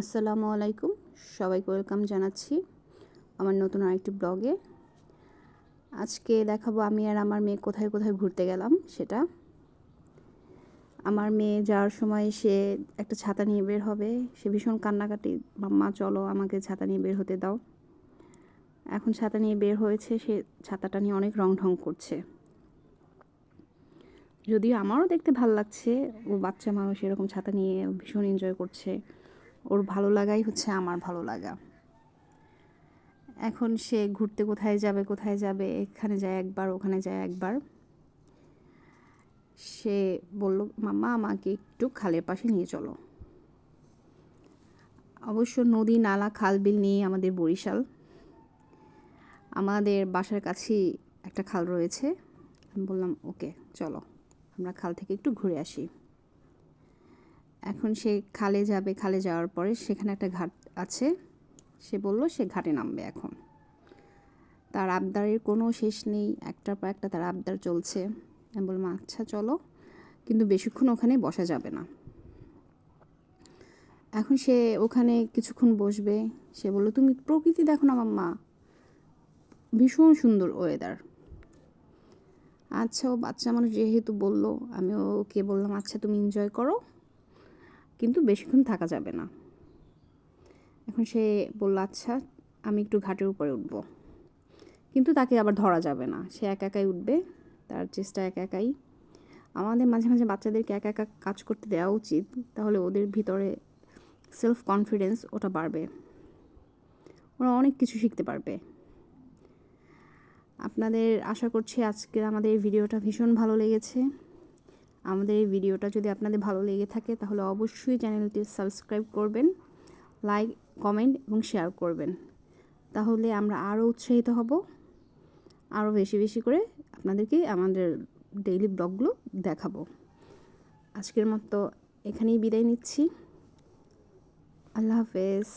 আসসালামু আলাইকুম, সবাইকে ওয়েলকাম জানাচ্ছি আমার নতুন আরেকটি ব্লগে। আজকে দেখাবো আমি আর আমার মেয়ে কোথায় কোথায় ঘুরতে গেলাম সেটা। আমার মেয়ে যাওয়ার সময় সে একটা ছাতা নিয়ে বের হবে, সে ভীষণ কান্নাকাটি, মাম্মা চলো আমাকে ছাতা নিয়ে বের হতে দাও। এখন ছাতা নিয়ে বের হয়েছে, সে ছাতাটা নিয়ে অনেক রং ঢং করছে। যদিও আমারও দেখতে ভালো লাগছে, ও বাচ্চা মানুষ এরকম ছাতা নিয়ে ভীষণ এনজয় করছে। ওর ভালো লাগাই হচ্ছে আমার ভালো লাগা। এখন সে ঘুরতে কোথায় যাবে, এখানে যায় একবার ওখানে যায় একবার। সে বলল, মাম্মা আমাকে একটু খালের পাশে নিয়ে চলো। অবশ্য নদী নালা খাল বিল নিয়ে আমাদের বরিশাল। আমাদের বাসার কাছেই একটা খাল রয়েছে। আমি বললাম ওকে চলো আমরা খাল থেকে একটু ঘুরে আসি। এখন সে খালে যাবে, খালে যাওয়ার পরে সেখানে একটা ঘাট আছে। সে বলল সে ঘাটে নামবে এখন। তার আবদারের কোনো শেষ নেই, একটার পর একটা তার আবদার চলছে। আমি বললাম আচ্ছা চলো, কিন্তু বেশিক্ষণ ওখানে বসা যাবে না। এখন সে ওখানে কিছুক্ষণ বসবে। সে বলল তুমি প্রকৃতি দেখো না মাম্মা, ভীষণ সুন্দর ওয়েদার। আচ্ছা ও বাচ্চা মানুষ যেহেতু বলল, আমি ওকে বললাম আচ্ছা তুমি এনজয় করো, কিন্তু বেশিক্ষণ থাকা যাবে না। এখন সে বলল আচ্ছা আমি একটু ঘাটের উপরে উঠবো, কিন্তু তাকে আবার ধরা যাবে না, সে একা একাই উঠবে, তার চেষ্টা একা একাই। আমাদের মাঝে মাঝে বাচ্চাদেরকে একা একা কাজ করতে দেওয়া উচিত, তাহলে ওদের ভিতরে সেলফ কনফিডেন্স ওটা বাড়বে, ওরা অনেক কিছু শিখতে পারবে। আপনাদের আশা করছি আজকের আমাদের এই ভিডিওটা ভীষণ ভালো লেগেছে। আমাদের এই ভিডিওটা যদি আপনাদের ভালো লেগে থাকে তাহলে অবশ্যই চ্যানেলটি সাবস্ক্রাইব করবেন, লাইক কমেন্ট এবং শেয়ার করবেন। তাহলে আমরা আরও উৎসাহিত হব, আরও বেশি বেশি করে আপনাদেরকে আমাদের ডেইলি ব্লগগুলো দেখাবো। আজকের মতো এখানেই বিদায় নিচ্ছি। আল্লাহ হাফেজ।